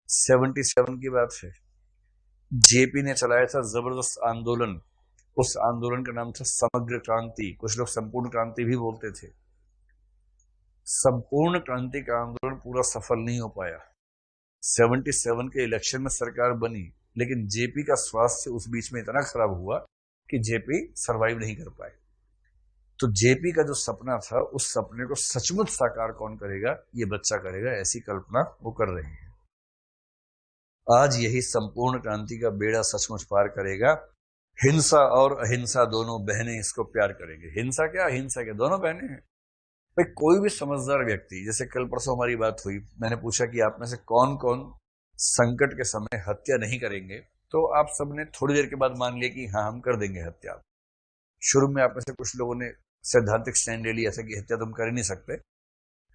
77 की बात है। जेपी ने चलाया था जबरदस्त आंदोलन। उस आंदोलन का नाम था समग्र क्रांति, कुछ लोग संपूर्ण क्रांति भी बोलते थे। संपूर्ण क्रांति का आंदोलन पूरा सफल नहीं हो पाया। 77 के इलेक्शन में सरकार बनी, लेकिन जेपी का स्वास्थ्य उस बीच में इतना खराब हुआ कि जेपी सरवाइव नहीं कर पाए। तो जेपी का जो सपना था, उस सपने को सचमुच साकार कौन करेगा? ये बच्चा करेगा, ऐसी कल्पना वो कर रहे हैं। आज यही संपूर्ण क्रांति का बेड़ा सचमुच पार करेगा। हिंसा और अहिंसा दोनों बहनें इसको प्यार करेंगे। हिंसा क्या अहिंसा क्या, दोनों बहनें हैं भाई। कोई भी समझदार व्यक्ति, जैसे कल परसों हमारी बात हुई, मैंने पूछा कि आप में से कौन कौन संकट के समय हत्या नहीं करेंगे, तो आप सबने थोड़ी देर के बाद मान लिया कि हाँ हम कर देंगे हत्या। शुरू में आप में से कुछ लोगों ने सैद्धांतिक स्टैंड ले लिया था कि हत्या तुम कर ही नहीं सकते।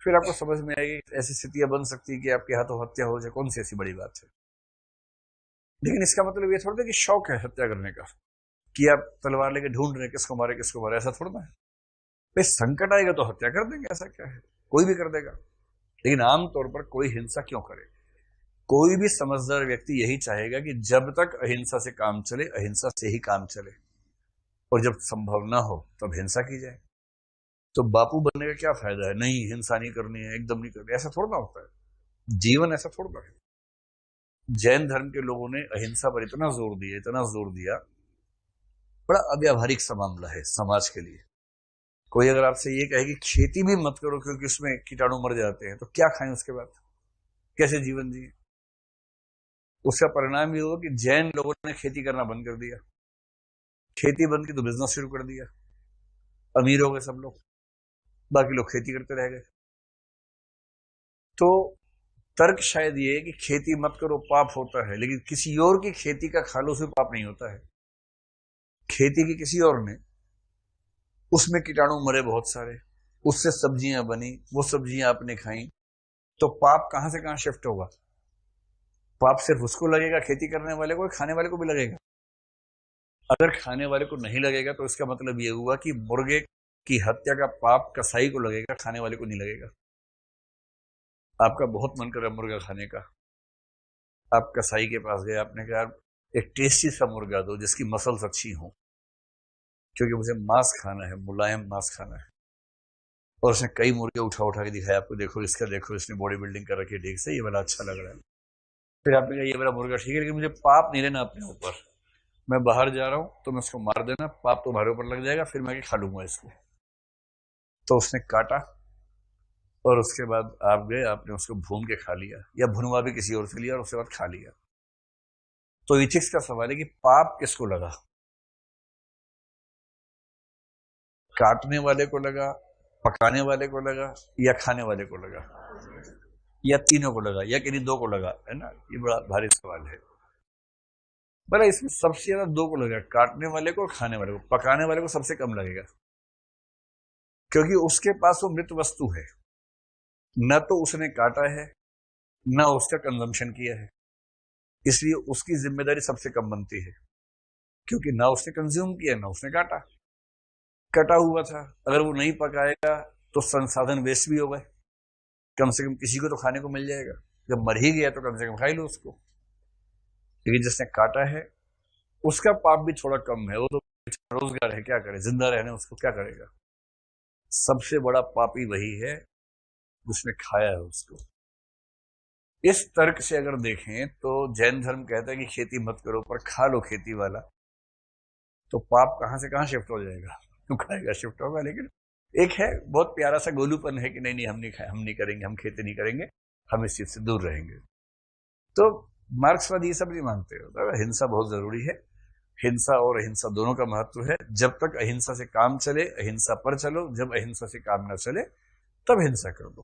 फिर आपको समझ में आएगी ऐसी स्थितियां बन सकती है कि आपके हाथों हत्या हो जाए, कौन सी ऐसी बड़ी बात है। लेकिन इसका मतलब ये थोड़ा कि शौक है हत्या करने का, कि आप तलवार लेके ढूंढ रहे किसको मारे किसको मारे, ऐसा थोड़ा है भाई। संकट आएगा तो हत्या कर देंगे, ऐसा क्या है, कोई भी कर देगा। लेकिन आमतौर पर कोई हिंसा क्यों करे? कोई भी समझदार व्यक्ति यही चाहेगा कि जब तक अहिंसा से काम चले, अहिंसा से ही काम चले, और जब संभव ना हो तब हिंसा की जाए। तो बापू बनने का क्या फायदा है? नहीं हिंसा नहीं करनी है, एकदम नहीं करनी, ऐसा थोड़ा ना होता है। जीवन ऐसा थोड़ा है। जैन धर्म के लोगों ने अहिंसा पर इतना जोर दिया, इतना जोर दिया, बड़ा अव्यावहारिक सा मामला है समाज के लिए। कोई अगर आपसे ये कहे कि खेती भी मत करो क्योंकि उसमें कीटाणु मर जाते हैं, तो क्या खाएं उसके बाद, कैसे जीवन जिए? उसका परिणाम ये हुआ कि जैन लोगों ने खेती करना बंद कर दिया। खेती बंद की तो बिजनेस शुरू कर दिया, अमीर हो गए सब लोग, बाकी लोग खेती करते रह गए। तो तर्क शायद ये है कि खेती मत करो पाप होता है, लेकिन किसी और की खेती का खा लो उसमें पाप नहीं होता है। खेती की किसी और ने, उसमें कीटाणु मरे बहुत सारे, उससे सब्जियां बनी, वो सब्जियां आपने खाई, तो पाप कहां से कहां शिफ्ट होगा? पाप सिर्फ उसको लगेगा खेती करने वाले को, खाने वाले को भी लगेगा? अगर खाने वाले को नहीं लगेगा तो इसका मतलब यह हुआ कि मुर्गे की हत्या का पाप कसाई को लगेगा, खाने वाले को नहीं लगेगा। आपका बहुत मन कर रहा है मुर्गा खाने का, आप कसाई के पास गए, आपने कहा एक टेस्टी सा मुर्गा दो जिसकी मसल्स अच्छी हो, क्योंकि मुझे मांस खाना है, मुलायम मांस खाना है। और उसने कई मुर्गे उठा उठा के दिखाया आपको, देखो इसका, देखो इसने बॉडी बिल्डिंग कर रखी है, ठीक से, ये वाला अच्छा लग रहा है। फिर आपने कहा ये वाला मुर्गा ठीक है, लेकिन मुझे पाप नहीं लेना अपने ऊपर, मैं बाहर जा रहा हूं तो मैं उसको मार देना, पाप तुम्हारे ऊपर लग जाएगा, फिर मैं खा लूंगा इसको। तो उसने काटा, और उसके बाद आप गए, आपने उसको भून के खा लिया, या भुनवा भी किसी और से लिया और उसके बाद खा लिया। तो इथिक्स का सवाल है कि पाप किसको लगा? काटने वाले को लगा, पकाने वाले को लगा, या खाने वाले को लगा, या तीनों को लगा, या किन्हीं दो को लगा? है ना, ये बड़ा भारी सवाल है। बड़ा इसमें सबसे ज्यादा दो को लगेगा, काटने वाले को और खाने वाले को। पकाने वाले को सबसे कम लगेगा, क्योंकि उसके पास वो मृत वस्तु है, न तो उसने काटा है न उसका कंजम्पशन किया है, इसलिए उसकी जिम्मेदारी सबसे कम बनती है, क्योंकि ना उसने कंज्यूम किया ना उसने काटा। कटा हुआ था, अगर वो नहीं पकाएगा तो संसाधन वेस्ट भी हो गए, कम से कम किसी को तो खाने को मिल जाएगा। जब मर ही गया तो कम से कम खा ही लो उसको। लेकिन जिसने काटा है उसका पाप भी थोड़ा कम है, वो तो रोजगार है, क्या करे, जिंदा रहने उसको क्या करेगा। सबसे बड़ा पापी वही है जिसने खाया है उसको। इस तर्क से अगर देखें तो जैन धर्म कहता है कि खेती मत करो, पर खा लो खेती वाला, तो पाप कहां से कहां शिफ्ट हो जाएगा? क्यों खाएगा, शिफ्ट होगा। लेकिन एक है बहुत प्यारा सा गोलूपन है कि नहीं नहीं हम नहीं खाए, हम नहीं करेंगे, हम खेती नहीं करेंगे, हम इस चीज से दूर रहेंगे। तो मार्क्सवादी ये सब नहीं मानते हो, तो हिंसा बहुत जरूरी है। हिंसा और अहिंसा दोनों का महत्व है। जब तक अहिंसा से काम चले अहिंसा पर चलो, जब अहिंसा से काम न चले तब हिंसा कर दो।